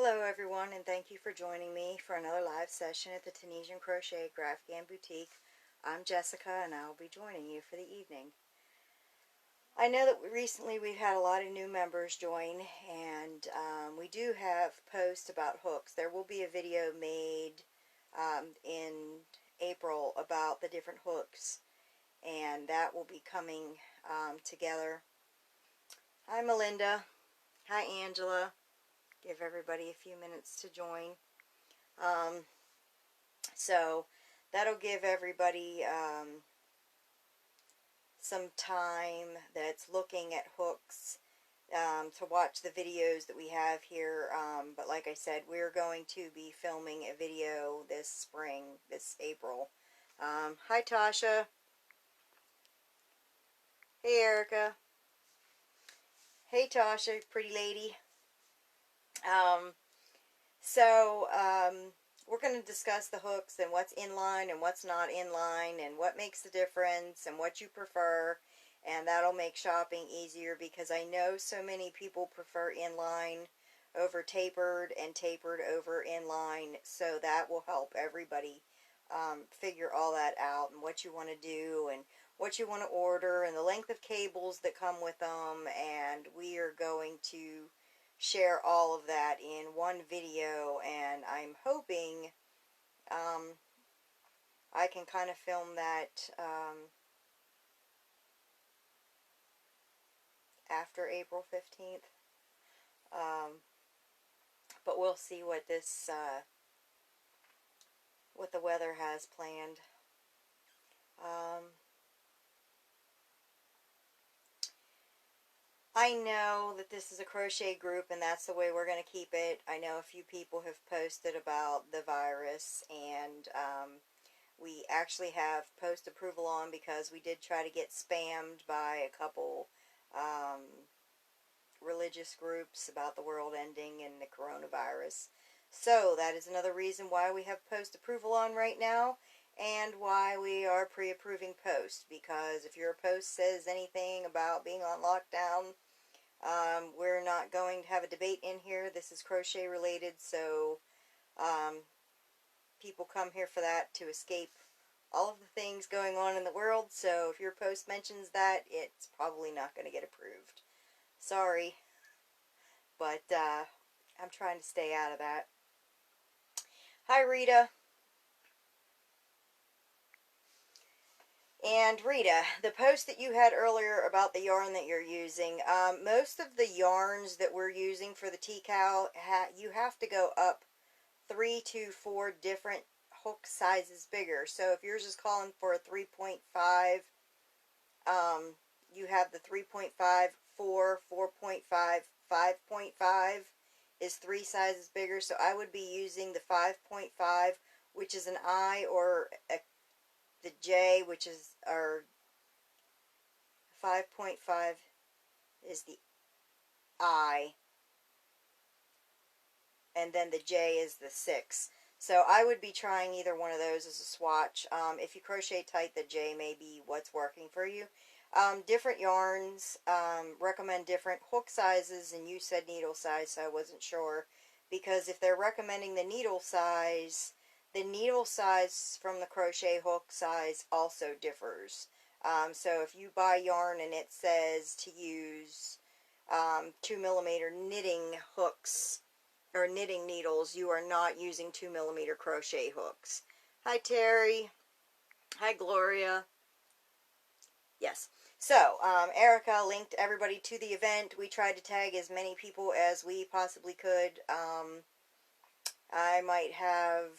Hello everyone, and thank you for joining me for another live session at the Tunisian Crochet Graphghan Boutique. I'm Jessica and I'll be joining you for the evening. I know that recently we've had a lot of new members join, and we do have posts about hooks. There will be a video made in April about the different hooks, and that will be coming together. Hi Melinda. Hi Angela. Give everybody a few minutes to join. So that'll give everybody some time that's looking at hooks to watch the videos that we have here. But like I said, we're going to be filming a video this spring, this April. Hi Tasha. Hey Erica. Hey Tasha, pretty lady. We're going to discuss the hooks and what's inline and what's not inline and what makes the difference and what you prefer, and that'll make shopping easier because I know so many people prefer inline over tapered and tapered over inline, so that will help everybody figure all that out and what you want to do and what you want to order and the length of cables that come with them, and we are going to share all of that in one video, and I'm hoping I can kind of film that after April 15th, but we'll see what this what the weather has planned. I know that this is a crochet group and that's the way we're going to keep it. I know a few people have posted about the virus, and we actually have post approval on because we did try to get spammed by a couple religious groups about the world ending and the coronavirus. So that is another reason why we have post approval on right now, and why we are pre-approving posts, because if your post says anything about being on lockdown, we're not going to have a debate in here. This is crochet related, so people come here for that, to escape all of the things going on in the world. So if your post mentions that, it's probably not going to get approved. Sorry, but I'm trying to stay out of that. Hi Rita. And Rita, the post that you had earlier about the yarn that you're using, most of the yarns that we're using for the tea-cow, you have to go up 3 to 4 different hook sizes bigger. So if yours is calling for a 3.5, you have the 3.5, 4, 4.5, 5.5 is 3 sizes bigger. So I would be using the 5.5, which is an I, or the J, which is our 5.5 is the I, and then the J is the 6. So I would be trying either one of those as a swatch. If you crochet tight, the J may be what's working for you. Different yarns recommend different hook sizes, and you said needle size, so I wasn't sure, because if they're recommending the needle size from the crochet hook size also differs. So if you buy yarn and it says to use 2mm knitting hooks or knitting needles, you are not using 2mm crochet hooks. Hi Terry. Hi Gloria. Yes. So Erica linked everybody to the event. We tried to tag as many people as we possibly could. I might have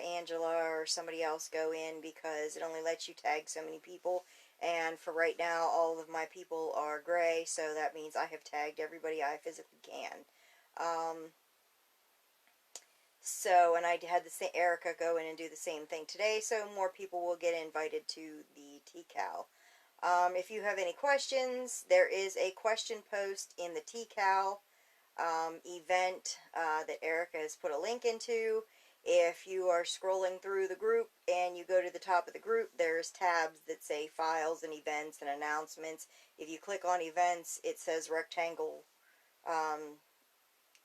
Angela or somebody else go in because it only lets you tag so many people, and for right now all of my people are gray, so that means I have tagged everybody I physically can. And I had Erica go in and do the same thing today, so more people will get invited to the tea-cow. If you have any questions, there is a question post in the tea-cow event that Erica has put a link into. If you are scrolling through the group and you go to the top of the group, there's tabs that say files and events and announcements. If you click on events, it says rectangle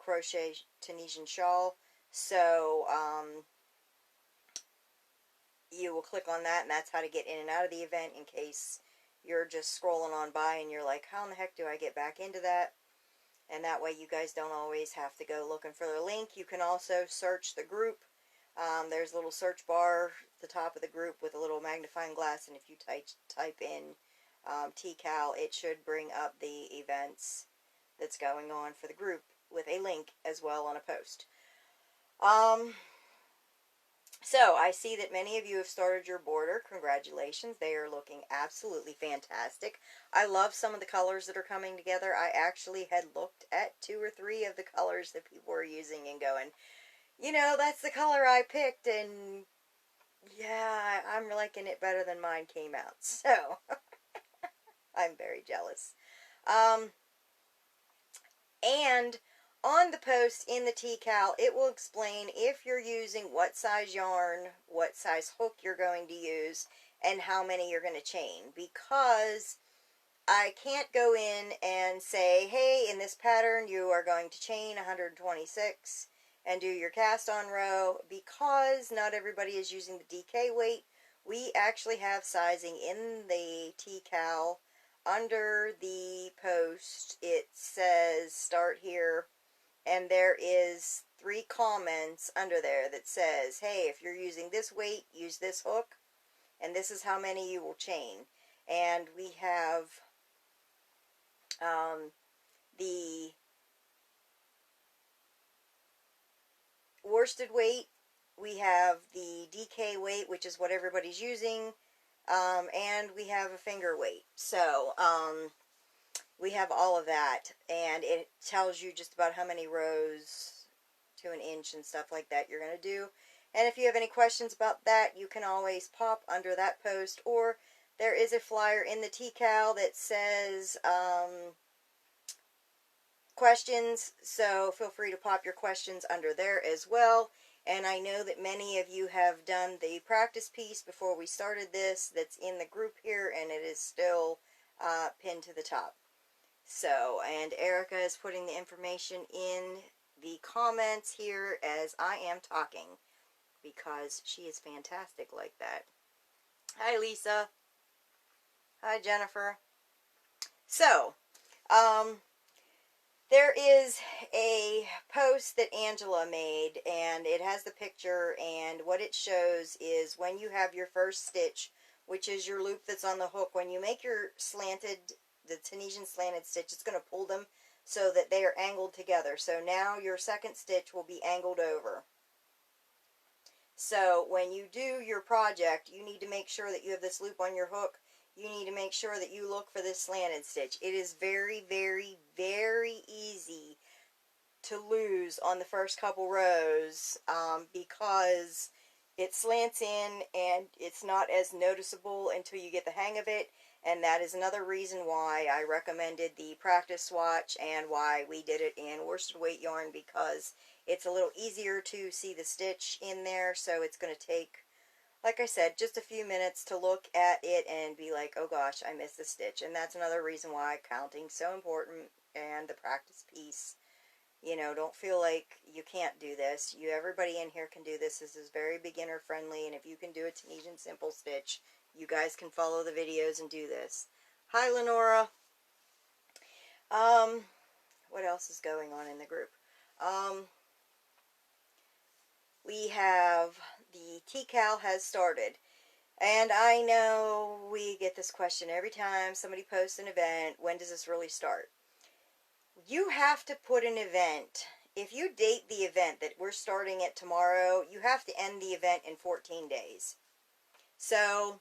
crochet Tunisian shawl. So you will click on that, and that's how to get in and out of the event in case you're just scrolling on by and you're like, how in the heck do I get back into that? And that way you guys don't always have to go looking for the link. You can also search the group. There's a little search bar at the top of the group with a little magnifying glass, and if you type in TCal, it should bring up the events that's going on for the group with a link as well on a post. So I see that many of you have started your border. Congratulations. They are looking absolutely fantastic. I love some of the colors that are coming together. I actually had looked at 2 or 3 of the colors that people were using and going, you know, that's the color I picked, and yeah, I'm liking it better than mine came out. So I'm very jealous. And on the post in the TCal, it will explain if you're using what size yarn, what size hook you're going to use, and how many you're going to chain. Because I can't go in and say, hey, in this pattern you are going to chain 126 and do your cast on row, because not everybody is using the DK weight. We actually have sizing in the TCal. Under the post, it says start here, and there is 3 comments under there that says, hey, if you're using this weight, use this hook, and this is how many you will chain. And we have the worsted weight, we have the DK weight, which is what everybody's using, and we have a finger weight. So we have all of that, and it tells you just about how many rows to an inch and stuff like that you're going to do. And if you have any questions about that, you can always pop under that post, or there is a flyer in the TCal that says questions, so feel free to pop your questions under there as well. And I know that many of you have done the practice piece before we started this that's in the group here, and it is still pinned to the top. So, and Erica is putting the information in the comments here as I am talking, because she is fantastic like that. Hi, Lisa. Hi, Jennifer. So, there is a post that Angela made, and it has the picture, and what it shows is when you have your first stitch, which is your loop that's on the hook, when you make your the Tunisian slanted stitch, it's going to pull them so that they are angled together. So now your second stitch will be angled over. So when you do your project, you need to make sure that you have this loop on your hook. You need to make sure that you look for this slanted stitch. It is very, very, very easy to lose on the first couple rows because it slants in and it's not as noticeable until you get the hang of it. And that is another reason why I recommended the practice swatch and why we did it in worsted weight yarn, because it's a little easier to see the stitch in there. So it's going to take, like I said, just a few minutes to look at it and be like, oh gosh, I missed a stitch. And that's another reason why counting's so important, and the practice piece. You know, don't feel like you can't do this. Everybody in here can do this. This is very beginner friendly, and if you can do a Tunisian simple stitch, you guys can follow the videos and do this. Hi, Lenora. What else is going on in the group? We have the TCal has started. And I know we get this question every time somebody posts an event, when does this really start? You have to put an event. If you date the event that we're starting it tomorrow, you have to end the event in 14 days. So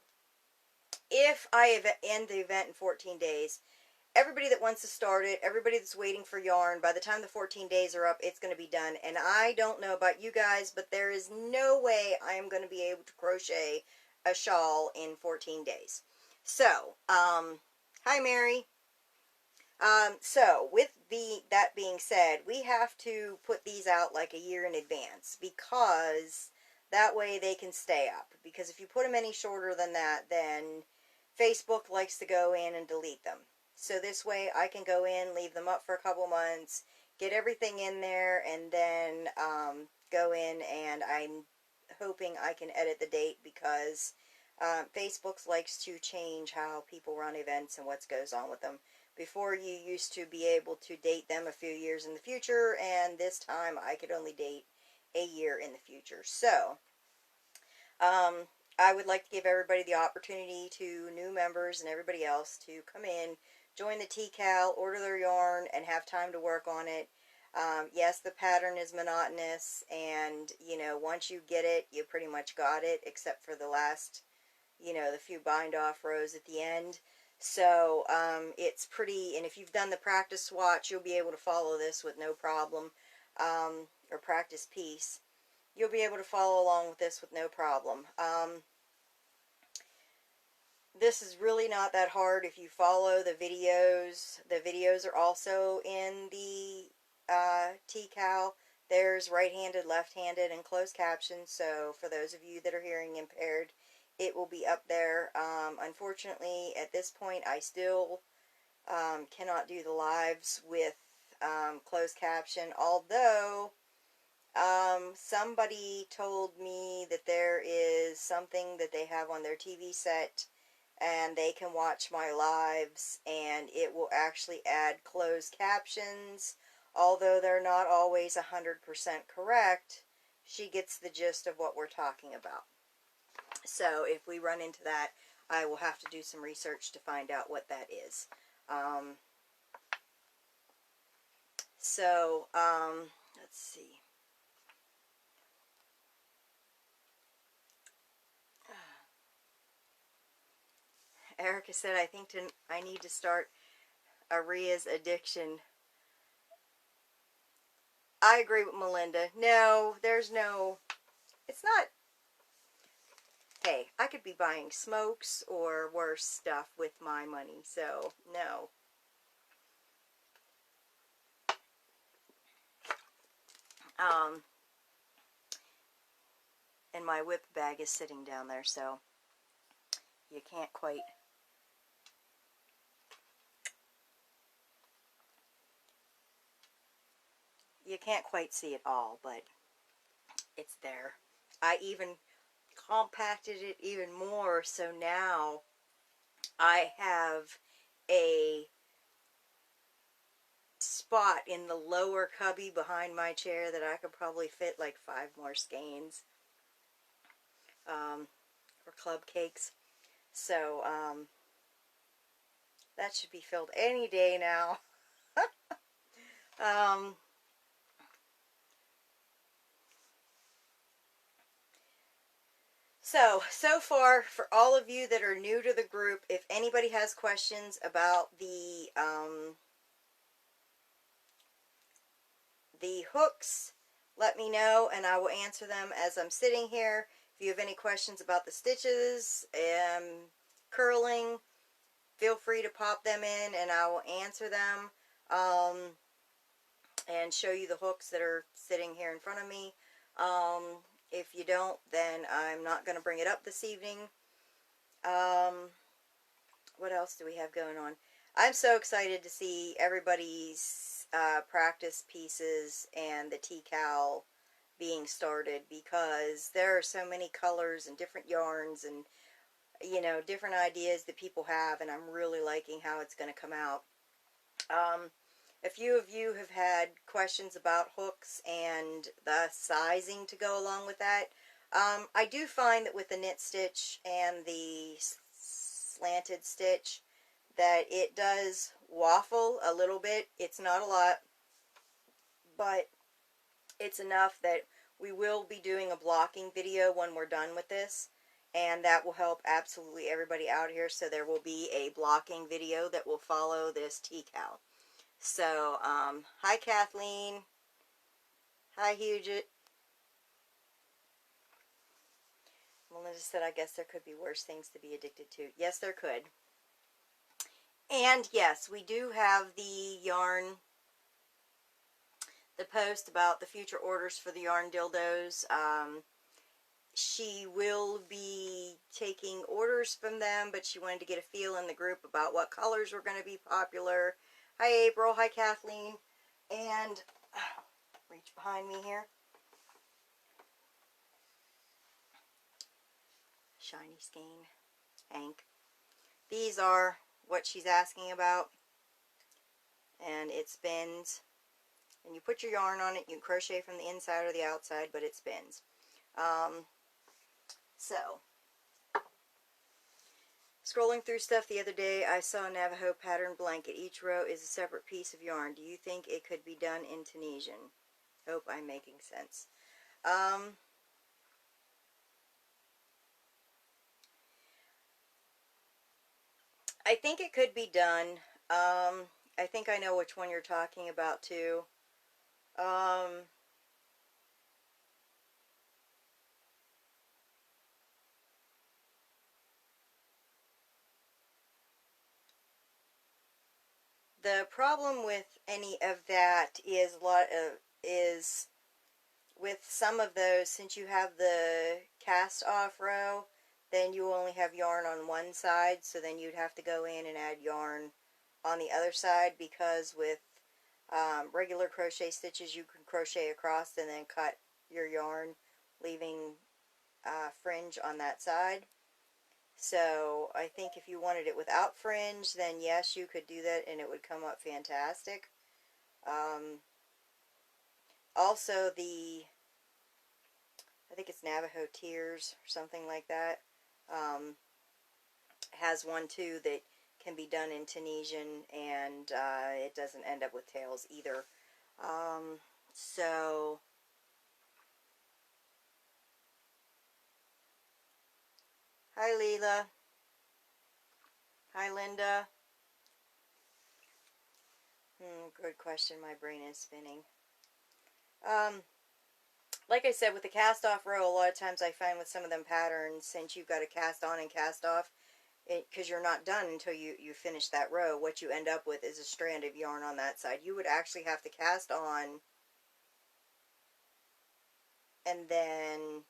if I end the event in 14 days, everybody that wants to start it, everybody that's waiting for yarn, by the time the 14 days are up, it's going to be done. And I don't know about you guys, but there is no way I am going to be able to crochet a shawl in 14 days. So, hi Mary. So with that being said, we have to put these out like a year in advance, because that way they can stay up. Because if you put them any shorter than that, then Facebook likes to go in and delete them. So this way I can go in, leave them up for a couple months, get everything in there, and then go in, and I'm hoping I can edit the date, because Facebook likes to change how people run events and what goes on with them. Before, you used to be able to date them a few years in the future, and this time I could only date a year in the future. So, I would like to give everybody the opportunity, to new members and everybody else, to come in, join the TCAL, order their yarn, and have time to work on it. Yes, the pattern is monotonous, and, you know, once you get it, you pretty much got it, except for the last, you know, the few bind-off rows at the end. So, it's pretty, and if you've done the practice swatch, you'll be able to follow this with no problem, or practice piece. You'll be able to follow along with this with no problem. This is really not that hard if you follow the videos. The videos are also in the TCAL. There's right-handed, left-handed, and closed captions, so for those of you that are hearing impaired, it will be up there. Unfortunately, at this point, I still cannot do the lives with closed caption, although somebody told me that there is something that they have on their TV set, and they can watch my lives, and it will actually add closed captions. Although they're not always 100% correct, she gets the gist of what we're talking about. So if we run into that, I will have to do some research to find out what that is. Let's see. Erica said, I think I need to start Aria's addiction. I agree with Melinda. No, there's no, it's not, hey, I could be buying smokes or worse stuff with my money, so no. And my whip bag is sitting down there, so you can't quite. You can't quite see it all, but it's there. I even compacted it even more, so now I have a spot in the lower cubby behind my chair that I could probably fit like 5 more skeins or club cakes. So that should be filled any day now. So far, for all of you that are new to the group, if anybody has questions about the hooks, let me know, and I will answer them as I'm sitting here. If you have any questions about the stitches and curling, feel free to pop them in, and I will answer them, and show you the hooks that are sitting here in front of me. If you don't, then I'm not going to bring it up this evening. What else do we have going on? I'm so excited to see everybody's practice pieces and the TCAL being started, because there are so many colors and different yarns and, you know, different ideas that people have, and I'm really liking how it's going to come out. A few of you have had questions about hooks and the sizing to go along with that. I do find that with the knit stitch and the slanted stitch that it does waffle a little bit. It's not a lot, but it's enough that we will be doing a blocking video when we're done with this, and that will help absolutely everybody out here. So there will be a blocking video that will follow this TCAL. So, hi Kathleen. Hi Hugit. Melinda said, I guess there could be worse things to be addicted to. Yes, there could. And yes, we do have the yarn, the post about the future orders for the yarn dildos. She will be taking orders from them, but she wanted to get a feel in the group about what colors were going to be popular. Hi April, hi Kathleen. And reach behind me here. Shiny skein. Hank. These are what she's asking about. And it spins. And you put your yarn on it. You crochet from the inside or the outside, but it spins. So, scrolling through stuff the other day, I saw a Navajo pattern blanket. Each row is a separate piece of yarn. Do you think it could be done in Tunisian? Hope I'm making sense. I think it could be done. I think I know which one you're talking about too. The problem with any of that is is with some of those, since you have the cast off row, then you only have yarn on one side, so then you'd have to go in and add yarn on the other side, because with regular crochet stitches you can crochet across and then cut your yarn, leaving fringe on that side. So I think if you wanted it without fringe, then yes, you could do that and it would come up fantastic. Also, I think it's Navajo Tears or something like that, has one too that can be done in Tunisian, and it doesn't end up with tails either. So hi Leela. Hi Linda. Good question. My brain is spinning. Like I said, with the cast off row, a lot of times I find with some of them patterns, since you've got to cast on and cast off, because you're not done until you finish that row, what you end up with is a strand of yarn on that side. You would actually have to cast on and then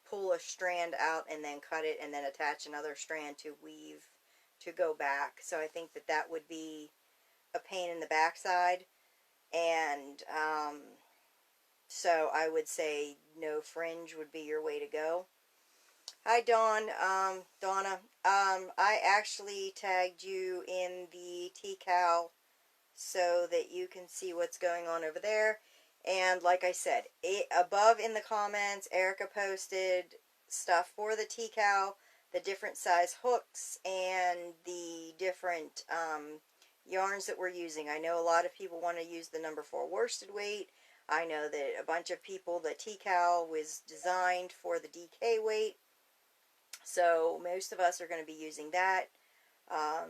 pull a strand out and then cut it and then attach another strand to weave to go back. So I think that that would be a pain in the backside, and so I would say no fringe would be your way to go. Hi Dawn, Donna. I actually tagged you in the TCal so that you can see what's going on over there. And like I said, above in the comments, Erica posted stuff for the TCal, the different size hooks, and the different yarns that we're using. I know a lot of people want to use the number 4 worsted weight. I know that a bunch of people, the TCal was designed for the DK weight. So most of us are going to be using that. Hi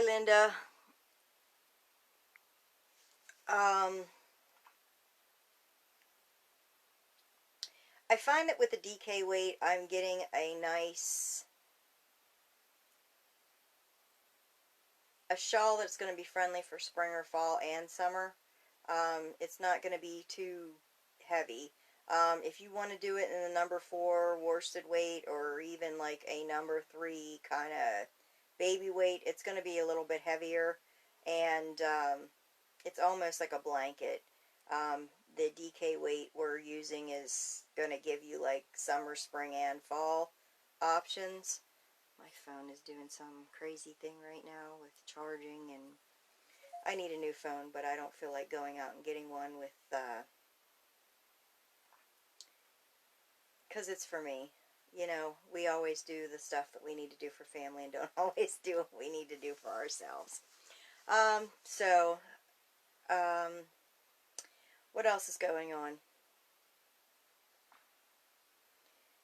Linda. I find that with the DK weight, I'm getting a nice shawl that's going to be friendly for spring or fall and summer. It's not going to be too heavy. If you want to do it in the number 4 worsted weight, or even like a number 3 kind of baby weight, it's going to be a little bit heavier, and it's almost like a blanket. The DK weight we're using is going to give you like summer, spring, and fall options. My phone is doing some crazy thing right now with charging, and I need a new phone, but I don't feel like going out and getting one with, because it's for me. You know, we always do the stuff that we need to do for family and don't always do what we need to do for ourselves. What else is going on?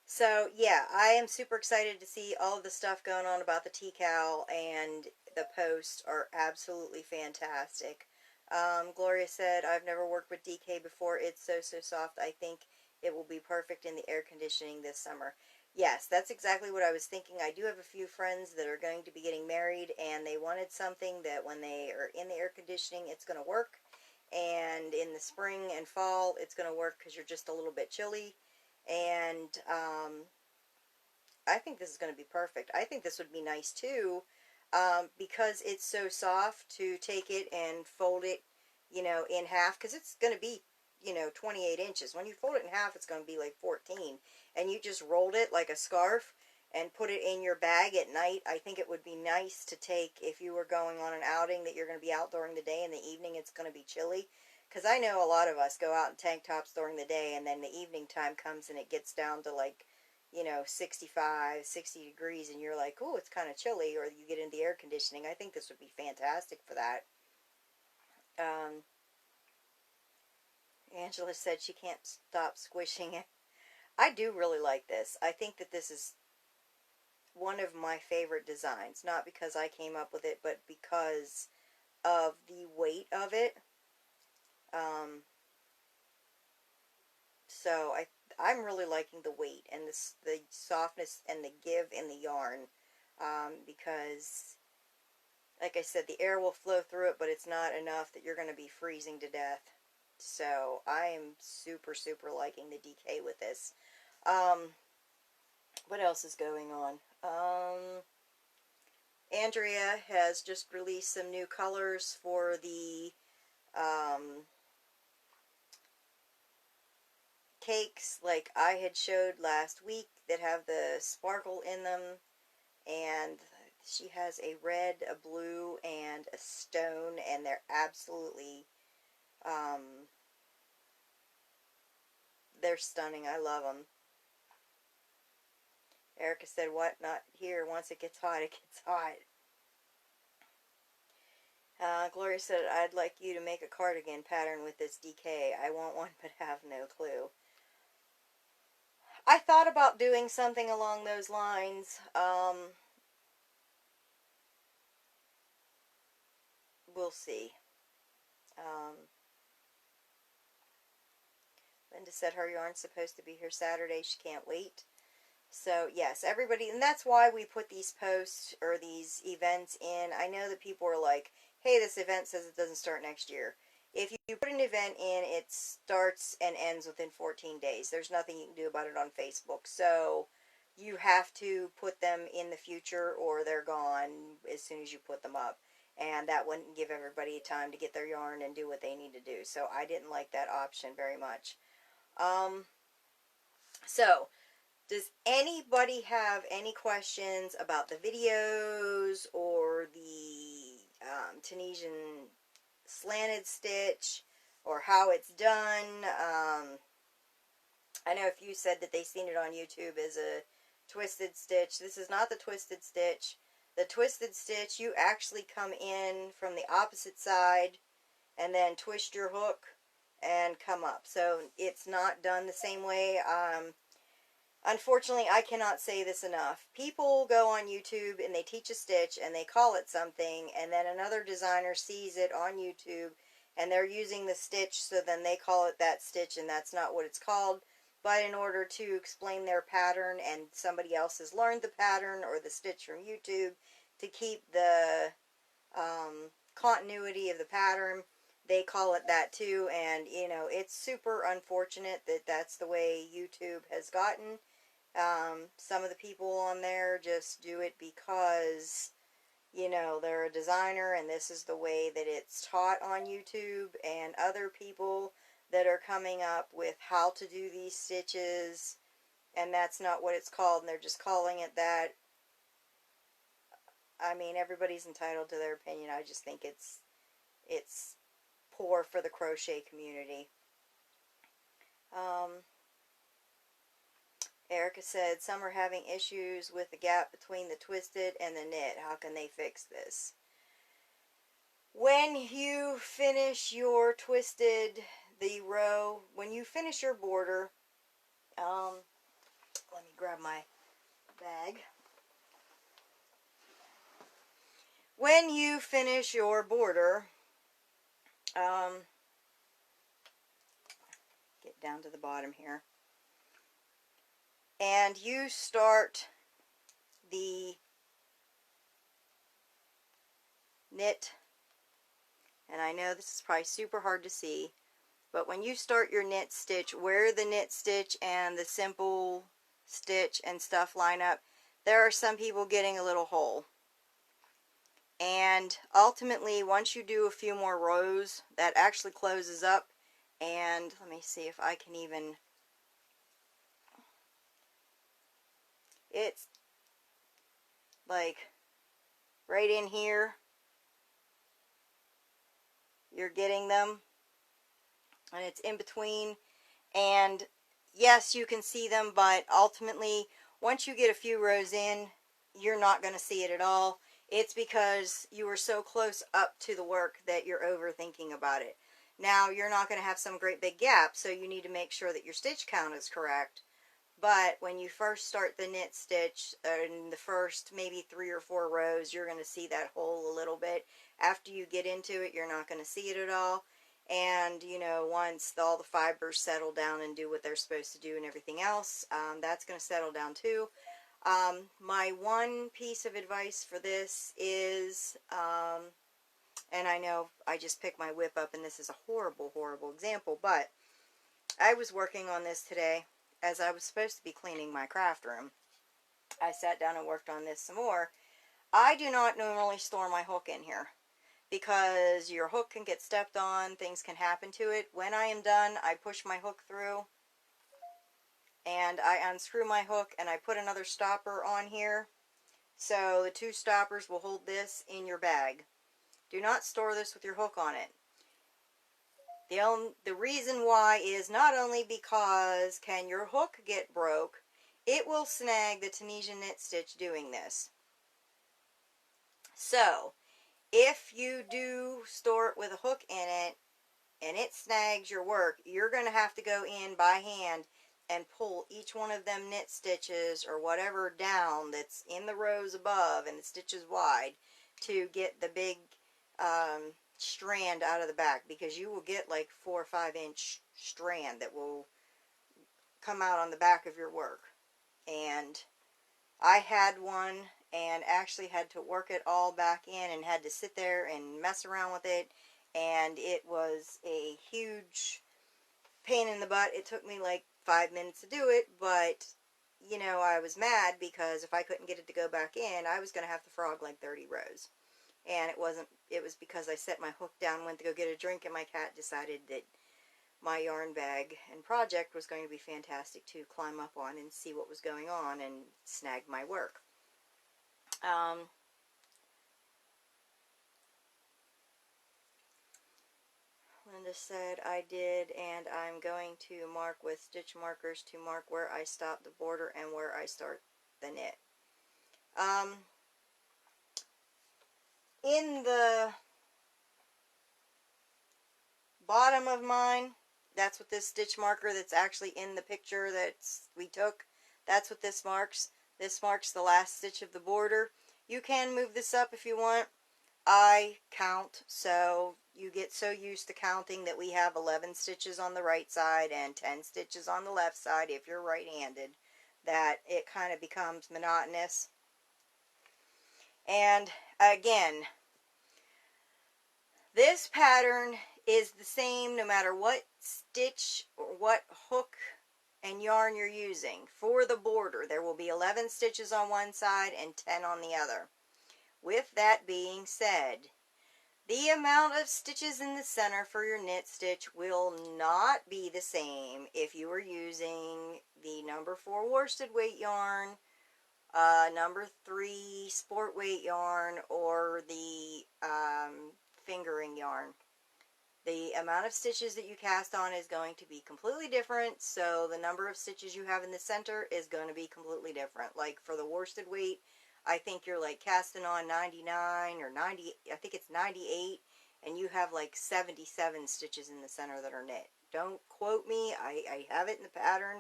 So, yeah, I am super excited to see all of the stuff going on about the TCal, and the posts are absolutely fantastic. Gloria said, I've never worked with DK before. It's so soft. I think it will be perfect in the air conditioning this summer. Yes, that's exactly what I was thinking. I do have a few friends that are going to be getting married, and they wanted something that when they are in the air conditioning, it's going to work. And in the spring and fall, it's going to work because you're just a little bit chilly. And I think this is going to be perfect. I think this would be nice too because it's so soft, to take it and fold it, you know, in half, because it's going to be, you know, 28 inches. When you fold it in half, it's going to be like 14, and you just rolled it like a scarf and put it in your bag at night. I think it would be nice to take if you were going on an outing that you're going to be out during the day. In the evening it's going to be chilly, because I know a lot of us go out in tank tops during the day, and then the evening time comes and it gets down to like, you know, 65, 60 degrees, and you're like, oh, it's kind of chilly, or you get into the air conditioning. I think this would be fantastic for that. Um, Angela said she can't stop squishing it. I do really like this. I think that this is one of my favorite designs, not because I came up with it, but because of the weight of it. Um, so I'm really liking the weight and the softness and the give in the yarn, because, like I said, the air will flow through it, but it's not enough that you're going to be freezing to death. So I am super, super liking the DK with this. What else is going on? Andrea has just released some new colors for the cakes, like I had showed last week, that have the sparkle in them, and she has a red, a blue, and a stone, and they're absolutely, they're stunning. I love them. Erica said, what? Not here. Once it gets hot, it gets hot. Gloria said, I'd like you to make a cardigan pattern with this DK. I want one, but have no clue. I thought about doing something along those lines. We'll see. Linda said her yarn's supposed to be here Saturday. She can't wait. So, yes, everybody, and that's why we put these posts or these events in. I know that people are like, hey, this event says it doesn't start next year. If you put an event in, it starts and ends within 14 days. There's nothing you can do about it on Facebook. So, you have to put them in the future or they're gone as soon as you put them up. And that wouldn't give everybody time to get their yarn and do what they need to do. So, I didn't like that option very much. So, does anybody have any questions about the videos or the Tunisian slanted stitch or how it's done? I know a few said that they seen it on YouTube as a twisted stitch. This is not the twisted stitch. The twisted stitch, you actually come in from the opposite side and then twist your hook and come up. So it's not done the same way. Unfortunately, I cannot say this enough. People go on YouTube and they teach a stitch and they call it something, and then another designer sees it on YouTube and they're using the stitch, so then they call it that stitch, and that's not what it's called. But in order to explain their pattern, and somebody else has learned the pattern or the stitch from YouTube, to keep the continuity of the pattern, they call it that too. And, you know, it's super unfortunate that that's the way YouTube has gotten. Some of the people on there just do it because, you know, they're a designer and this is the way that it's taught on YouTube, and other people that are coming up with how to do these stitches, and that's not what it's called, and they're just calling it that. I mean, everybody's entitled to their opinion. I just think it's poor for the crochet community. Erica said, some are having issues with the gap between the twisted and the knit. How can they fix this? When you finish your twisted, the row, when you finish your border, let me grab my bag. When you finish your border, get down to the bottom here, and you start the knit, and I know this is probably super hard to see, but when you start your knit stitch, where the knit stitch and the simple stitch and stuff line up, there are some people getting a little hole. And ultimately, once you do a few more rows, that actually closes up. And let me see if I can even, it's like right in here, you're getting them, and it's in between. And yes, you can see them, but ultimately, once you get a few rows in, you're not going to see it at all. It's because you were so close up to the work that you're overthinking about it. Now, you're not going to have some great big gap, so you need to make sure that your stitch count is correct. But when you first start the knit stitch, in the first maybe 3 or 4 rows, you're going to see that hole a little bit. After you get into it, you're not going to see it at all. And, you know, once all the fibers settle down and do what they're supposed to do and everything else, that's going to settle down too. My one piece of advice for this is, and I know I just picked my whip up and this is a horrible, horrible example, but I was working on this today as I was supposed to be cleaning my craft room. I sat down and worked on this some more. I do not normally store my hook in here because your hook can get stepped on, things can happen to it. When I am done, I push my hook through and I unscrew my hook and I put another stopper on here. So the 2 stoppers will hold this in your bag. Do not store this with your hook on it. The reason why is not only because can your hook get broke, it will snag the Tunisian knit stitch doing this. So, if you do store it with a hook in it and it snags your work, you're going to have to go in by hand and pull each one of them knit stitches or whatever down that's in the rows above and the stitches wide to get the big strand out of the back, because you will get like 4 or 5 inch strand that will come out on the back of your work. And I had one and actually had to work it all back in and had to sit there and mess around with it, and it was a huge pain in the butt. It took me like 5 minutes to do it, but you know, I was mad because if I couldn't get it to go back in, I was going to have to frog like 30 rows. And it was because I set my hook down, went to go get a drink, and my cat decided that my yarn bag and project was going to be fantastic to climb up on and see what was going on and snag my work. Linda said I did, and I'm going to mark with stitch markers to mark where I stop the border and where I start the knit. In the bottom of mine, that's what this stitch marker that's actually in the picture that we took, that's what this marks. This marks the last stitch of the border. You can move this up if you want. I count, so you get so used to counting that we have 11 stitches on the right side and 10 stitches on the left side if you're right-handed, that it kind of becomes monotonous. And again, this pattern is the same no matter what stitch or what hook and yarn you're using. For the border, there will be 11 stitches on one side and 10 on the other. With that being said, the amount of stitches in the center for your knit stitch will not be the same if you are using the number 4 worsted weight yarn, number 3 sport weight yarn, or the fingering yarn. The amount of stitches that you cast on is going to be completely different, so the number of stitches you have in the center is going to be completely different. Like for the worsted weight, I think you're like casting on 99 or 90, I think it's 98, and you have like 77 stitches in the center that are knit. Don't quote me, I have it in the pattern,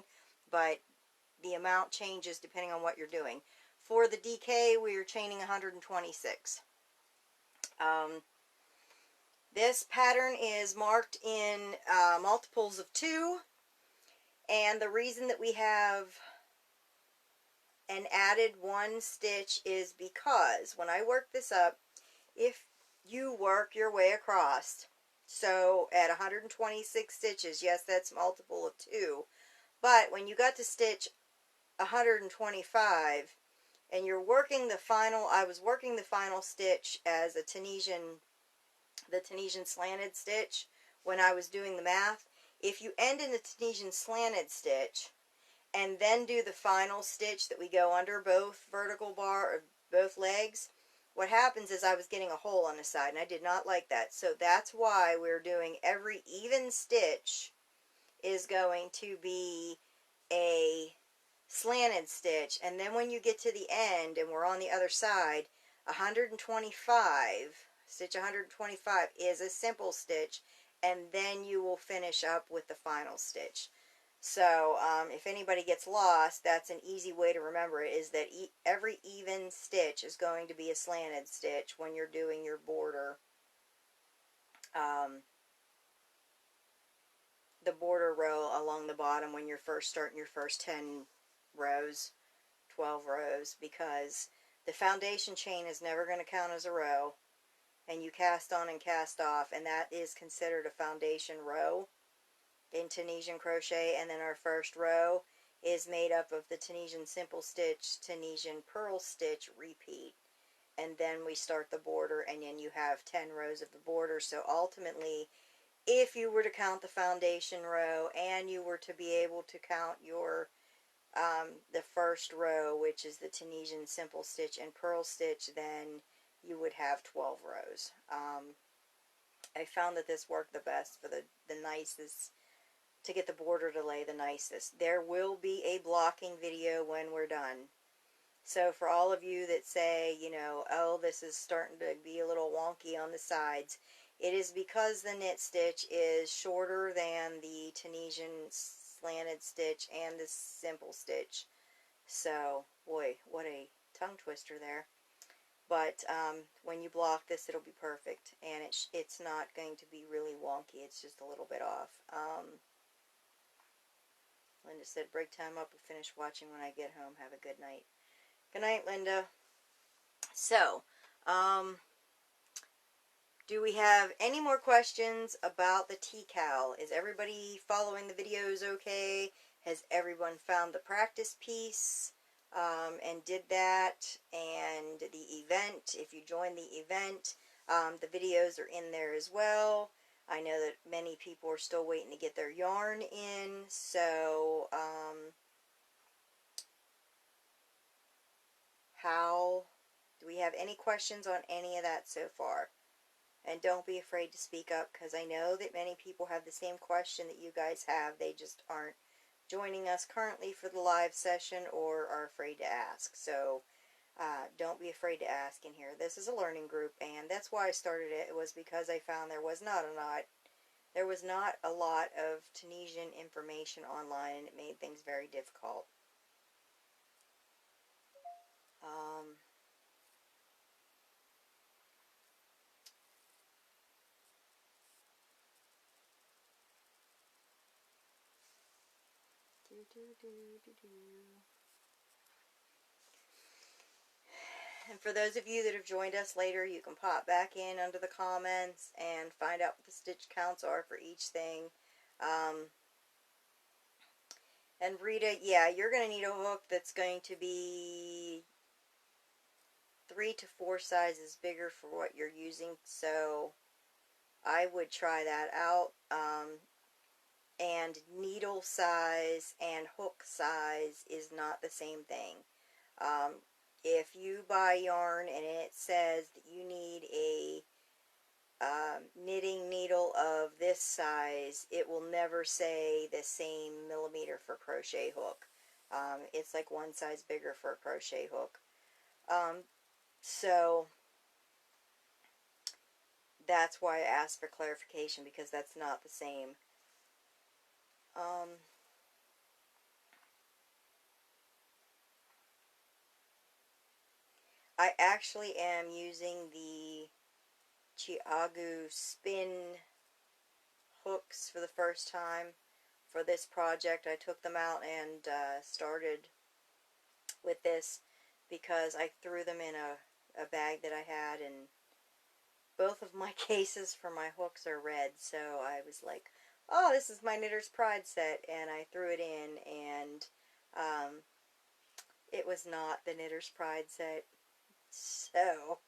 but the amount changes depending on what you're doing. For the DK, we are chaining 126. This pattern is marked in multiples of 2, and the reason that we have an added 1 stitch is because when I work this up, if you work your way across, so at 126 stitches, yes, that's multiple of 2, but when you got to stitch 125, and you're working the final, I was working the final stitch as a the Tunisian slanted stitch when I was doing the math. If you end in the Tunisian slanted stitch and then do the final stitch that we go under both vertical bar or both legs, what happens is I was getting a hole on the side, and I did not like that. So that's why we're doing every even stitch is going to be a slanted stitch, and then when you get to the end and we're on the other side, 125, stitch 125 is a simple stitch, and then you will finish up with the final stitch. So if anybody gets lost, that's an easy way to remember it, is that every even stitch is going to be a slanted stitch when you're doing your border, the border row along the bottom when you're first starting your first 10 rows, 12 rows, because the foundation chain is never going to count as a row, and you cast on and cast off, and that is considered a foundation row in Tunisian crochet. And then our first row is made up of the Tunisian simple stitch, Tunisian purl stitch, repeat, and then we start the border, and then you have 10 rows of the border. So ultimately, if you were to count the foundation row and you were to be able to count your the first row, which is the Tunisian simple stitch and purl stitch, then you would have 12 rows. I found that this worked the best for the nicest, to get the border to lay the nicest. There will be a blocking video when we're done. So for all of you that say, you know, oh, this is starting to be a little wonky on the sides, it is because the knit stitch is shorter than the Tunisian slanted stitch and the simple stitch. So, boy, what a tongue twister there. But when you block this, it'll be perfect, and it's not going to be really wonky. It's just a little bit off. Linda said, break time up. We'll finish watching when I get home. Have a good night. Good night, Linda. So, do we have any more questions about the T-Cowl? Is everybody following the videos okay? Has everyone found the practice piece and did that? And the event, if you joined the event, the videos are in there as well. I know that many people are still waiting to get their yarn in, so do we have any questions on any of that so far? And don't be afraid to speak up, because I know that many people have the same question that you guys have. They just aren't joining us currently for the live session or are afraid to ask. So don't be afraid to ask in here. This is a learning group, and that's why I started it. It was because I found there was not a lot of Tunisian information online, and it made things very difficult. And for those of you that have joined us later, you can pop back in under the comments and find out what the stitch counts are for each thing. And Rita, yeah, you're going to need a hook that's going to be 3 to 4 sizes bigger for what you're using, so I would try that out. And needle size and hook size is not the same thing. If you buy yarn and it says that you need a knitting needle of this size, it will never say the same millimeter for crochet hook. It's like one size bigger for a crochet hook. So that's why I asked for clarification, because that's not the same. I actually am using the Chiagu spin hooks for the first time for this project. I took them out and started with this because I threw them in a bag that I had, and both of my cases for my hooks are red, so I was like, oh, this is my Knitter's Pride set, and I threw it in, and it was not the Knitter's Pride set. So,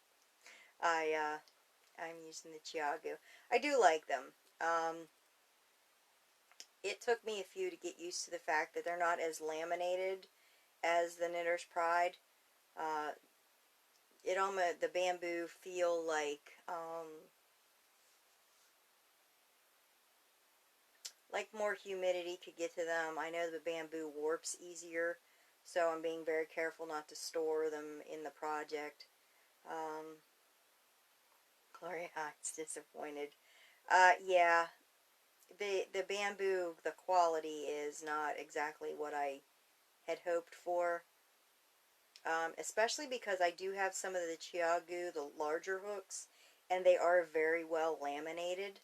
I'm using the Chiagu. I do like them. It took me a few to get used to the fact that they're not as laminated as the Knitter's Pride. Uh, it almost, the bamboo feel like more humidity could get to them. I know the bamboo warps easier, so I'm being very careful not to store them in the project. Gloria Hines disappointed. Yeah, the bamboo, the quality is not exactly what I had hoped for. Especially because I do have some of the Chiagu, the larger hooks, and they are very well laminated.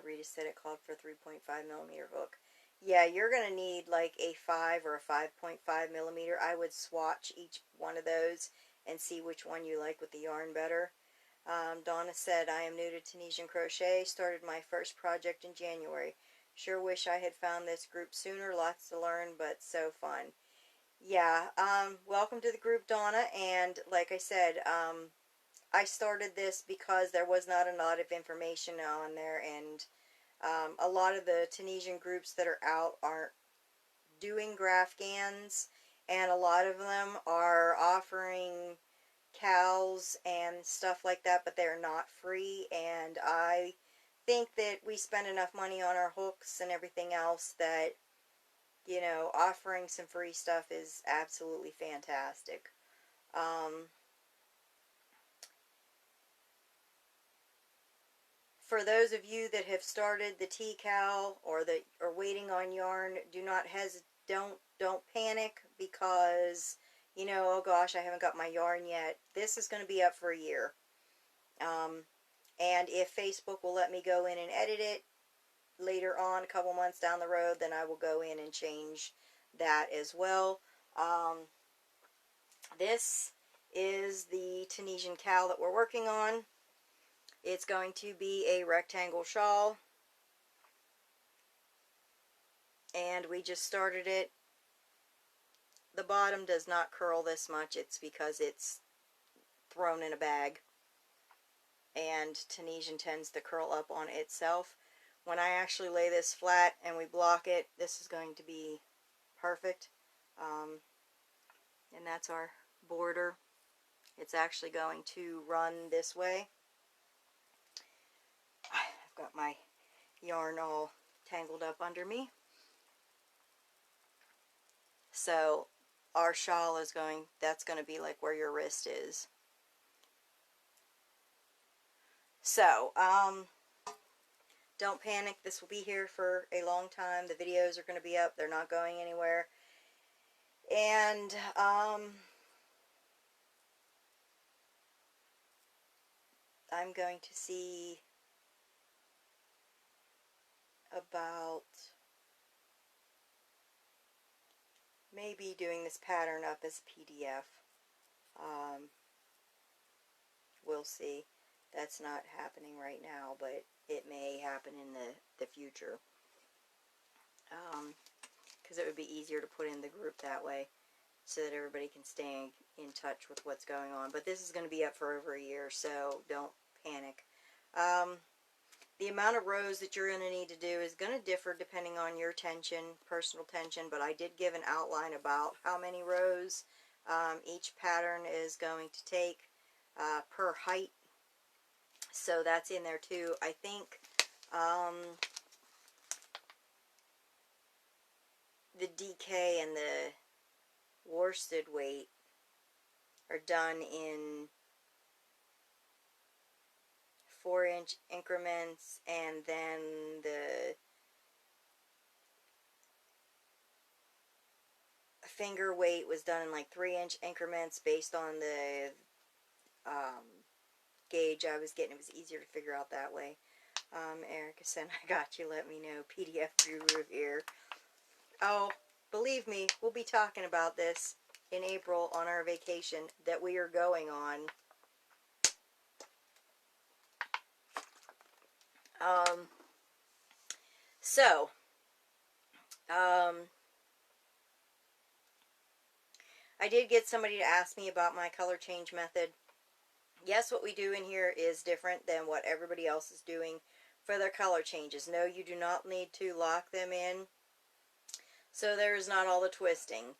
Rita said it called for a 3.5 millimeter hook. Yeah, you're going to need like a 5 or a 5.5 millimeter. I would swatch each one of those and see which one you like with the yarn better. Donna said, I am new to Tunisian crochet. Started my first project in January. Sure wish I had found this group sooner. Lots to learn, but so fun. Yeah, welcome to the group, Donna. And like I said, I started this because there was not a lot of information on there, and a lot of the Tunisian groups that are out aren't doing Graphghans, and a lot of them are offering cows and stuff like that, but they're not free, and I think that we spend enough money on our hooks and everything else that, you know, offering some free stuff is absolutely fantastic. Um, for those of you that have started the T-Cal or that are waiting on yarn, do not hesitate. Don't panic because, you know, oh gosh, I haven't got my yarn yet. This is going to be up for a year. And if Facebook will let me go in and edit it later on, a couple months down the road, then I will go in and change that as well. This is the Tunisian cowl that we're working on. It's going to be a rectangle shawl, and we just started it. The bottom does not curl this much. It's because it's thrown in a bag, and Tunisian tends to curl up on itself. When I actually lay this flat and we block it, this is going to be perfect. And that's our border. It's actually going to run this way. I've got my yarn all tangled up under me. So our shawl is going, that's going to be like where your wrist is. So, don't panic. This will be here for a long time. The videos are going to be up. They're not going anywhere. And, I'm going to see about maybe doing this pattern up as PDF. We'll see. That's not happening right now, but it may happen in the future. Because it would be easier to put in the group that way so that everybody can stay in touch with what's going on. But this is going to be up for over a year, so don't panic. The amount of rows that you're going to need to do is going to differ depending on your tension, personal tension, but I did give an outline about how many rows each pattern is going to take per height. So that's in there too. I think the DK and the worsted weight are done in 4-inch increments, and then the finger weight was done in like 3-inch increments based on the gauge I was getting. It was easier to figure out that way. Erica said, I got you, let me know. PDF guru here. Oh, believe me, we'll be talking about this in April on our vacation that we are going on. So, I did get somebody to ask me about my color change method. Yes, what we do in here is different than what everybody else is doing for their color changes. No, you do not need to lock them in, so there is not all the twisting.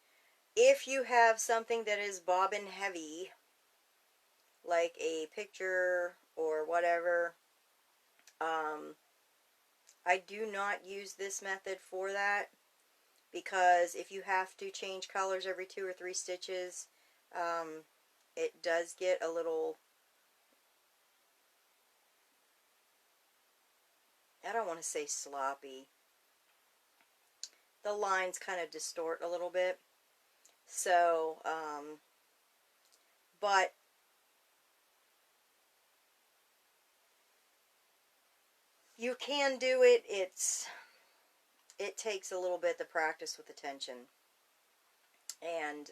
If you have something that is bobbin heavy, like a picture or whatever, I do not use this method for that, because if you have to change colors every 2 or 3 stitches, it does get a little, I don't want to say sloppy. The lines kind of distort a little bit. So, but you can do it. It takes a little bit to practice with attention. And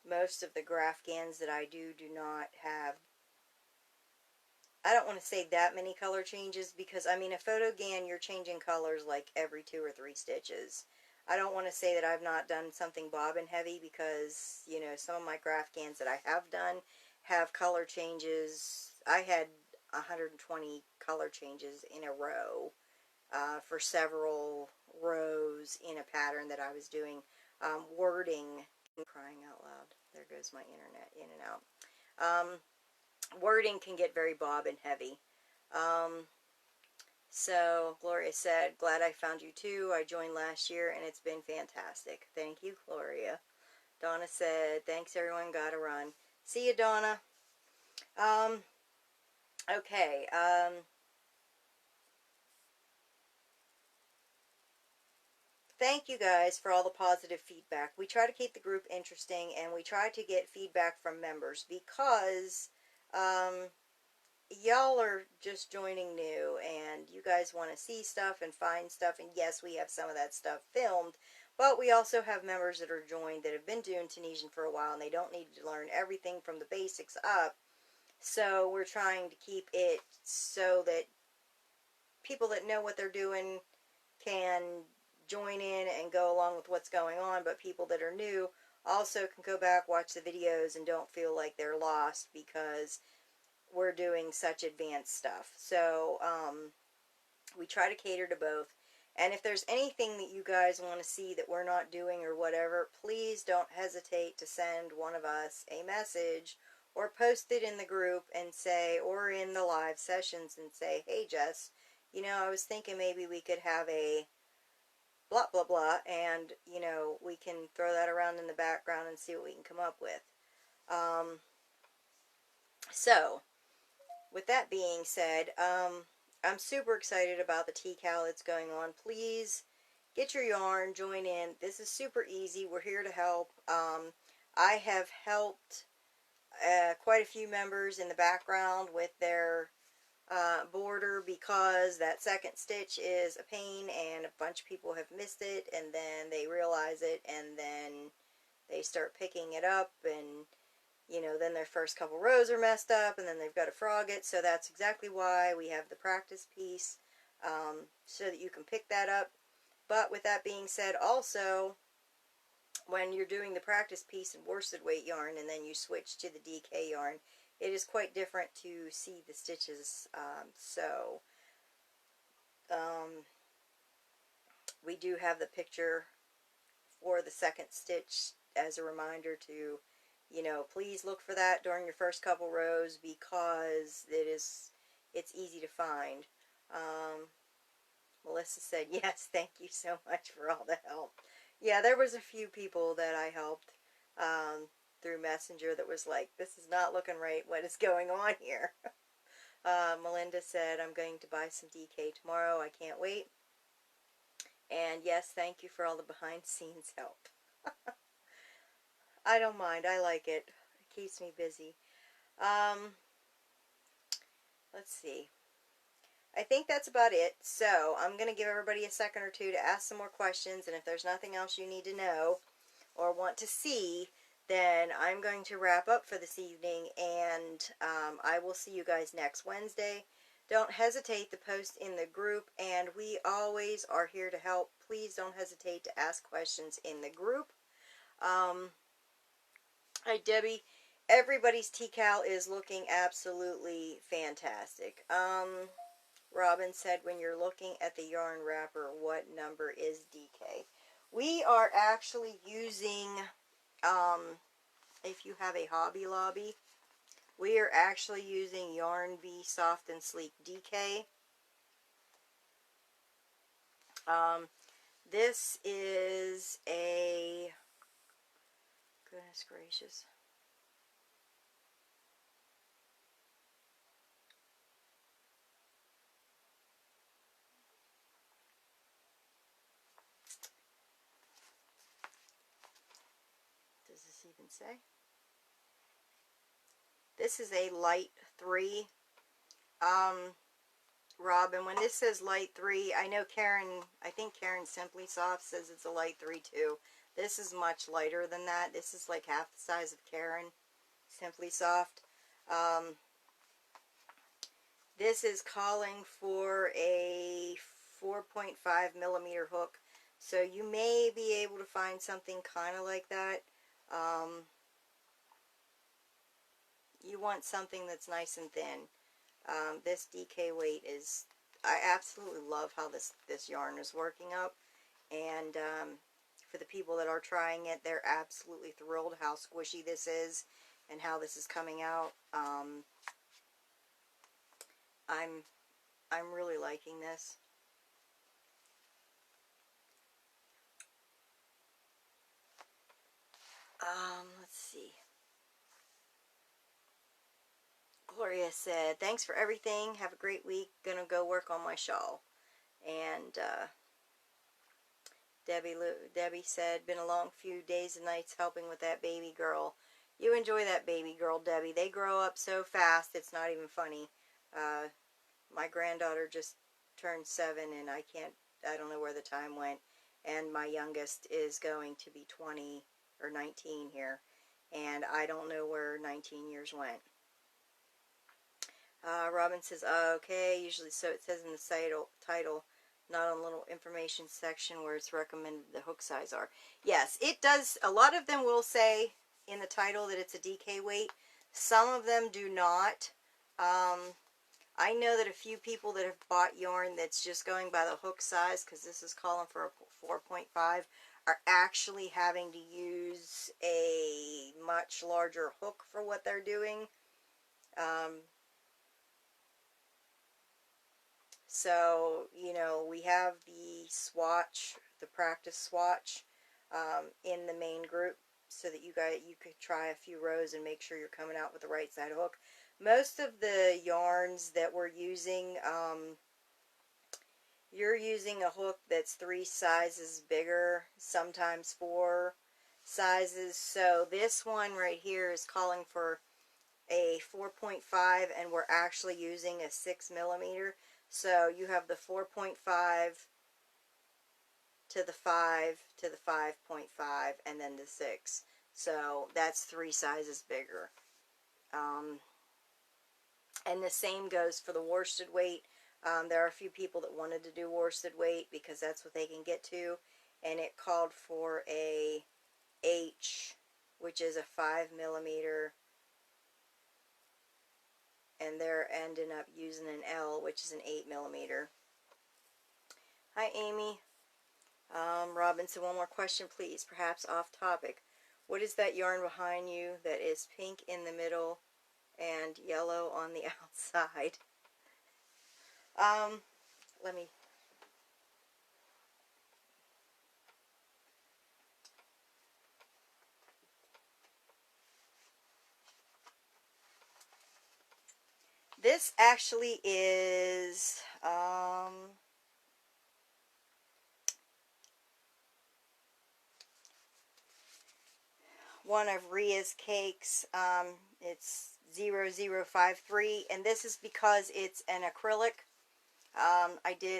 most of the Graphghans that I do not have, I don't want to say that many color changes, because I mean, a Photoghan, you're changing colors like every 2 or 3 stitches. I don't want to say that I've not done something bobbin heavy, because, you know, some of my Graphghans that I have done have color changes. I had 120 color changes in a row for several rows in a pattern that I was doing. Wording, crying out loud, there goes my internet in and out. Wording can get very bobbin heavy. So Gloria said, glad I found you too. I joined last year and it's been fantastic. Thank you, Gloria. Donna said, thanks everyone, gotta run. See you, Donna. Okay, thank you guys for all the positive feedback. We try to keep the group interesting, and we try to get feedback from members, because y'all are just joining new, and you guys want to see stuff and find stuff, and yes, we have some of that stuff filmed, but we also have members that are joined that have been doing Tunisian for a while, and they don't need to learn everything from the basics up. So we're trying to keep it so that people that know what they're doing can join in and go along with what's going on, but people that are new also can go back, watch the videos, and don't feel like they're lost because we're doing such advanced stuff. So we try to cater to both. And if there's anything that you guys want to see that we're not doing or whatever, please don't hesitate to send one of us a message or post it in the group and say, or in the live sessions and say, hey Jess, you know, I was thinking maybe we could have a blah blah blah, and you know, we can throw that around in the background and see what we can come up with. So with that being said, I'm super excited about the TCAL that's going on. Please get your yarn, join in. This is super easy. We're here to help. I have helped quite a few members in the background with their border, because that second stitch is a pain and a bunch of people have missed it, and then they realize it, and then they start picking it up, and you know, then their first couple rows are messed up, and then they've got to frog it. So that's exactly why we have the practice piece, so that you can pick that up. But with that being said, also, when you're doing the practice piece in worsted weight yarn and then you switch to the DK yarn, it is quite different to see the stitches. We do have the picture for the second stitch as a reminder to, you know, please look for that during your first couple rows, because it's easy to find. Melissa said, yes, thank you so much for all the help. Yeah, there was a few people that I helped through Messenger that was like, this is not looking right. What is going on here? Melinda said, I'm going to buy some DK tomorrow. I can't wait. And yes, thank you for all the behind the scenes help. I don't mind. I like it. It keeps me busy. Let's see. I think that's about it. So I'm going to give everybody a second or two to ask some more questions. And if there's nothing else you need to know or want to see, then I'm going to wrap up for this evening. And I will see you guys next Wednesday. Don't hesitate to post in the group. And we always are here to help. Please don't hesitate to ask questions in the group. Hi, Debbie. Everybody's TCal is looking absolutely fantastic. Robin said, when you're looking at the yarn wrapper, what number is DK? We are actually using, if you have a Hobby Lobby, we are actually using Yarn Bee Soft and Sleek DK. This is a, goodness gracious. Does this even say? This is a light 3. Robin, when this says light 3, I know Karen, I think Karen Simply Soft says it's a light 3 too. This is much lighter than that. This is like half the size of Karen Simply Soft. This is calling for a 4.5 millimeter hook. So you may be able to find something kind of like that. You want something that's nice and thin. This DK weight is, I absolutely love how this yarn is working up. And for the people that are trying it, they're absolutely thrilled how squishy this is and how this is coming out. I'm really liking this. Let's see. Gloria said, thanks for everything. Have a great week. Gonna go work on my shawl. And Debbie said, been a long few days and nights helping with that baby girl. You enjoy that baby girl, Debbie. They grow up so fast, it's not even funny. My granddaughter just turned 7 and I don't know where the time went. And my youngest is going to be 20 or 19 here. And I don't know where 19 years went. Robin says, okay, usually so it says in the title, not on the little information section where it's recommended the hook size are. Yes, it does. A lot of them will say in the title that it's a DK weight. Some of them do not. I know that a few people that have bought yarn that's just going by the hook size, because this is calling for a 4.5, are actually having to use a much larger hook for what they're doing. So, you know, we have the swatch, the practice swatch, in the main group so that you could try a few rows and make sure you're coming out with the right side hook. Most of the yarns that we're using, you're using a hook that's 3 sizes bigger, sometimes 4 sizes. So this one right here is calling for a 4.5 and we're actually using a 6 millimeter. So you have the 4.5 to the 5 to the 5.5 and then the 6. So that's 3 sizes bigger. And the same goes for the worsted weight. There are a few people that wanted to do worsted weight because that's what they can get to. And it called for a H, which is a 5 millimeter. And they're ending up using an L, which is an 8 millimeter. Hi, Amy. Robinson, one more question, please. Perhaps off topic. What is that yarn behind you that is pink in the middle and yellow on the outside? Let me... This actually is... one of Ria's cakes. It's 0053, and this is because it's an acrylic.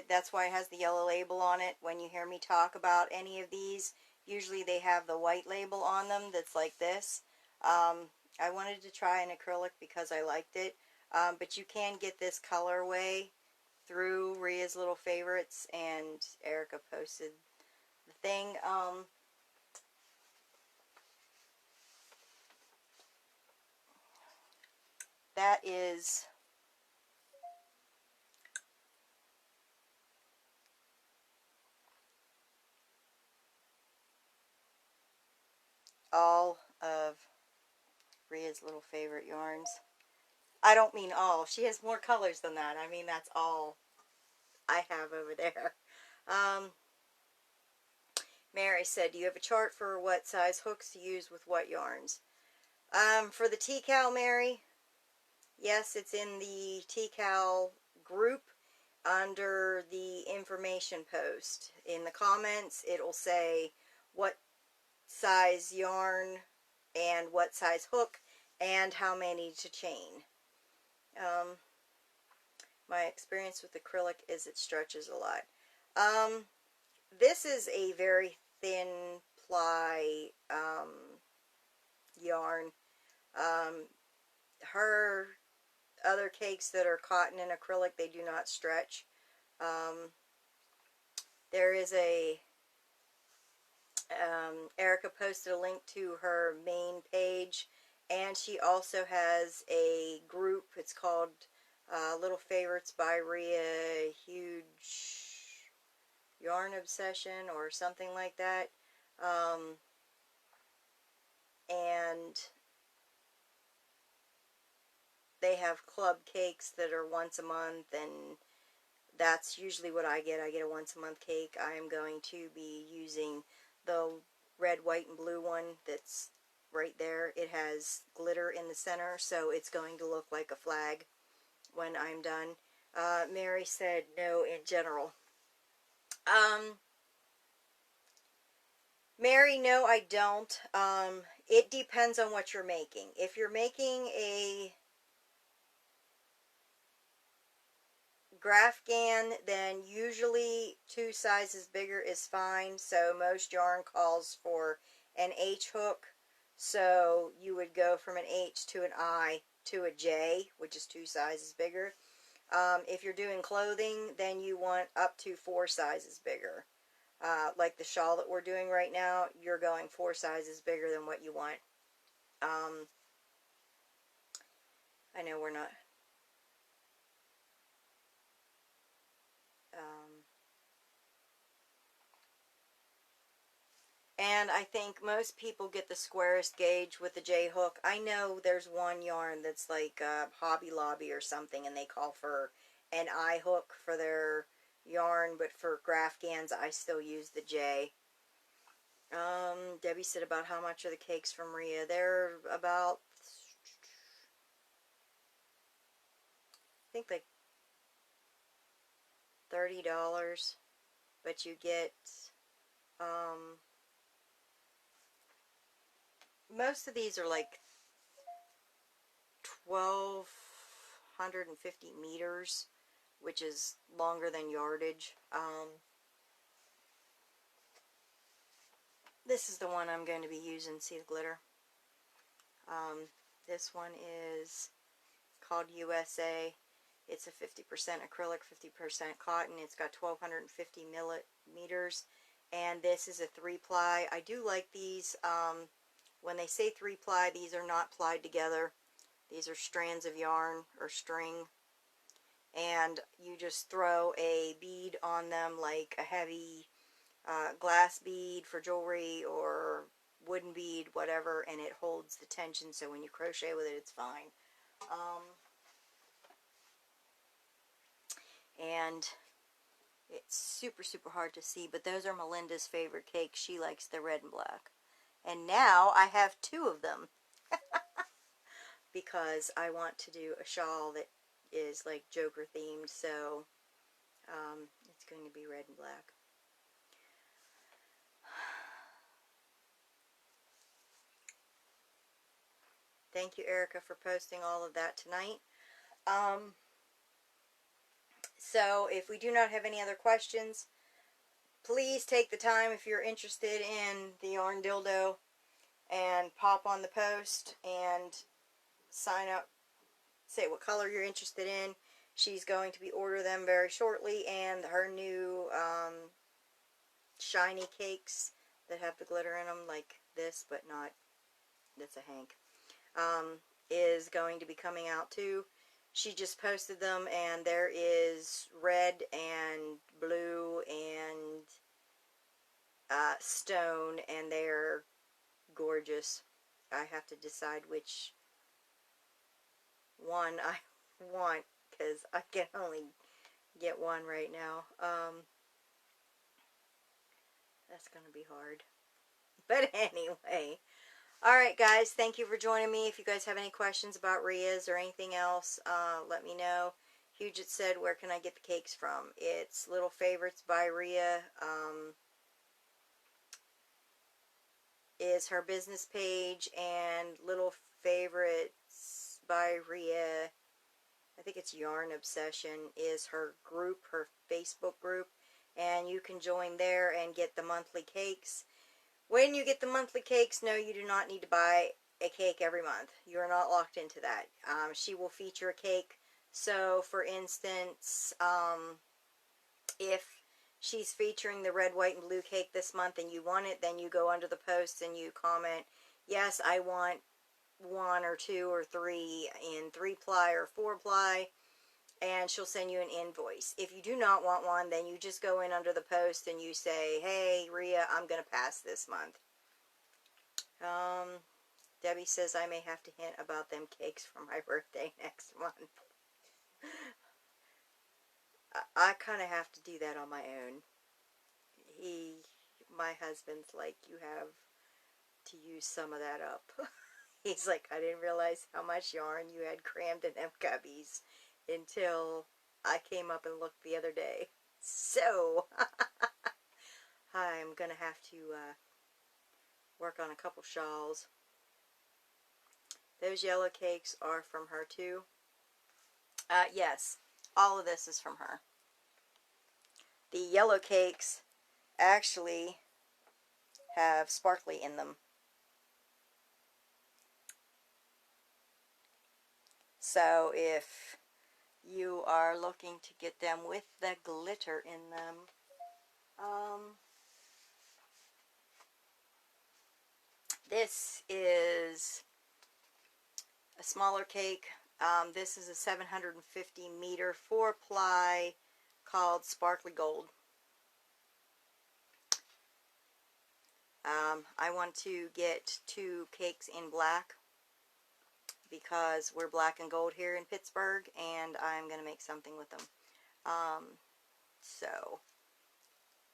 That's why it has the yellow label on it. When you hear me talk about any of these, usually they have the white label on them that's like this. I wanted to try an acrylic because I liked it, but you can get this colorway through Ria's Little Favorites, and Erica posted the thing. that is all of Rhea's little favorite yarns. I don't mean all. She has more colors than that. I mean, that's all I have over there. Mary said, do you have a chart for what size hooks to use with what yarns? For the T-Cal, Mary, yes, it's in the T-Cal group under the information post. In the comments, it'll say what size yarn and what size hook and how many to chain. My experience with acrylic is it stretches a lot. This is a very thin ply yarn. Her other cakes that are cotton and acrylic, they do not stretch. There is a Erica posted a link to her main page, and she also has a group. It's called Little Favorites by Rhea, Huge Yarn Obsession or something like that. And they have club cakes that are once a month, and that's usually what I get. I get a once a month cake. I am going to be using the red, white, and blue one that's right there. It has glitter in the center, so it's going to look like a flag when I'm done. Mary said no in general. Mary, no, I don't. It depends on what you're making. If you're making a Graphghan, then usually 2 sizes bigger is fine. So most yarn calls for an H hook. So you would go from an H to an I to a J, which is 2 sizes bigger. If you're doing clothing, then you want up to 4 sizes bigger. Like the shawl that we're doing right now, you're going 4 sizes bigger than what you want. I know we're not... and I think most people get the squarest gauge with the J hook. I know there's one yarn that's like Hobby Lobby or something, and they call for an I hook for their yarn, but for Graphghans, I still use the J. Debbie said about how much are the cakes from Rhea. They're about, I think like $30, but you get, most of these are like 1,250 meters, which is longer than yardage. This is the one I'm going to be using. See the glitter? This one is called USA. It's a 50% acrylic, 50% cotton. It's got 1,250 millimeters, and this is a 3-ply. I do like these. When they say 3-ply, these are not plied together. These are strands of yarn or string, and you just throw a bead on them, like a heavy glass bead for jewelry or wooden bead, whatever, and it holds the tension, so when you crochet with it, it's fine. And it's super, super hard to see, but those are Melinda's favorite cakes. She likes the red and black. And now I have 2 of them because I want to do a shawl that is like Joker themed, so it's going to be red and black. Thank you, Erica, for posting all of that tonight. So if we do not have any other questions, please take the time, if you're interested in the yarn dildo, and pop on the post and sign up, say what color you're interested in. She's going to be ordering them very shortly, and her new shiny cakes that have the glitter in them, like this, but not, that's a hank. is going to be coming out too. She just posted them, and there is red and blue and stone, and they're gorgeous. I have to decide which one I want, because I can only get one right now. That's going to be hard. But anyway. Alright guys, thank you for joining me. If you guys have any questions about Ria's or anything else, let me know. Hugit said, where can I get the cakes from? It's Little Favorites by Ria. Is her business page, and Little Favorites by Ria, I think it's Yarn Obsession, is her group, her Facebook group. And you can join there and get the monthly cakes. When you get the monthly cakes, no, you do not need to buy a cake every month. You are not locked into that. She will feature a cake. So, for instance, if she's featuring the red, white, and blue cake this month and you want it, then you go under the post and you comment, yes, I want 1 or 2 or 3 in 3-ply or 4-ply, and she'll send you an invoice. If you do not want one, then you just go in under the post and you say, hey, Ria, I'm going to pass this month. Debbie says I may have to hint about them cakes for my birthday next month. I kind of have to do that on my own. My husband's like, you have to use some of that up. He's like, I didn't realize how much yarn you had crammed in them cubbies until I came up and looked the other day. So, I'm going to have to work on a couple shawls. Those yellow cakes are from her too. Yes, all of this is from her. The yellow cakes actually have sparkly in them. So if you are looking to get them with the glitter in them, this is a smaller cake. This is a 750 meter 4-ply called Sparkly Gold. I want to get 2 cakes in black because we're black and gold here in Pittsburgh, and I'm going to make something with them. So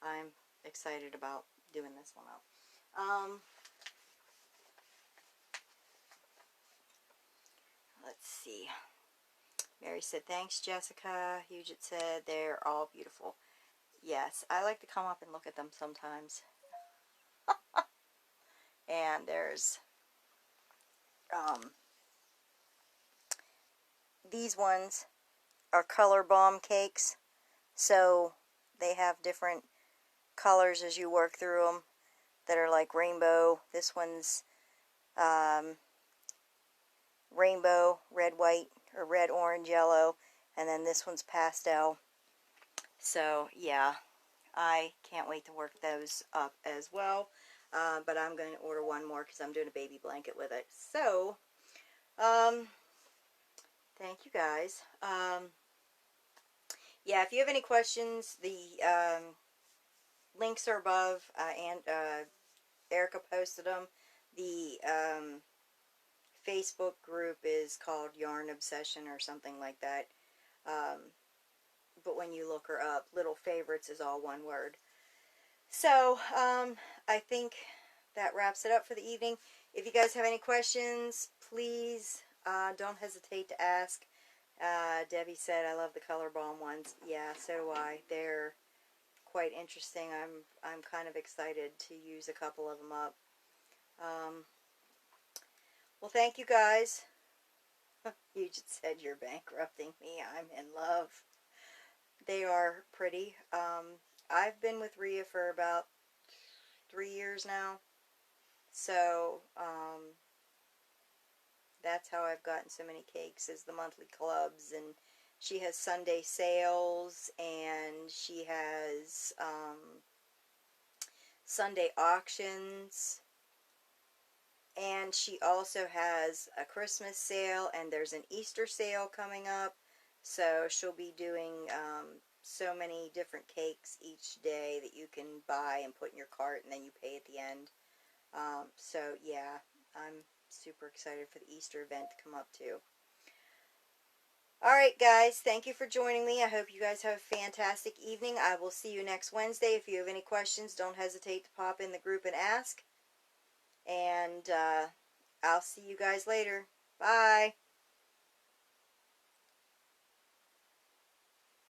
I'm excited about doing this one up. Let's see. Mary said, thanks, Jessica. Hugit said, they're all beautiful. Yes, I like to come up and look at them sometimes. And there's these ones are color bomb cakes, so they have different colors as you work through them that are like rainbow. This one's rainbow, red, white, or red, orange, yellow, and then this one's pastel. So yeah, I can't wait to work those up as well. But I'm going to order one more because I'm doing a baby blanket with it. So, thank you guys. Yeah, if you have any questions, the links are above, and Erica posted them. The Facebook group is called Yarn Obsession or something like that. But when you look her up, Little Favorites is all one word. So, I think that wraps it up for the evening. If you guys have any questions, please don't hesitate to ask. Debbie said, I love the color bomb ones. Yeah, so do I. They're quite interesting. I'm kind of excited to use a couple of them up. Well, thank you guys. You just said you're bankrupting me. I'm in love. They are pretty. I've been with Ria for about 3 years now. So, that's how I've gotten so many cakes, is the monthly clubs, and she has Sunday sales, and she has Sunday auctions, And she also has a Christmas sale, and there's an Easter sale coming up. So she'll be doing so many different cakes each day that you can buy and put in your cart, and then you pay at the end. So yeah, I'm super excited for the Easter event to come up too. Alright guys, thank you for joining me. I hope you guys have a fantastic evening. I will see you next Wednesday. If you have any questions, don't hesitate to pop in the group and ask. And I'll see you guys later. Bye.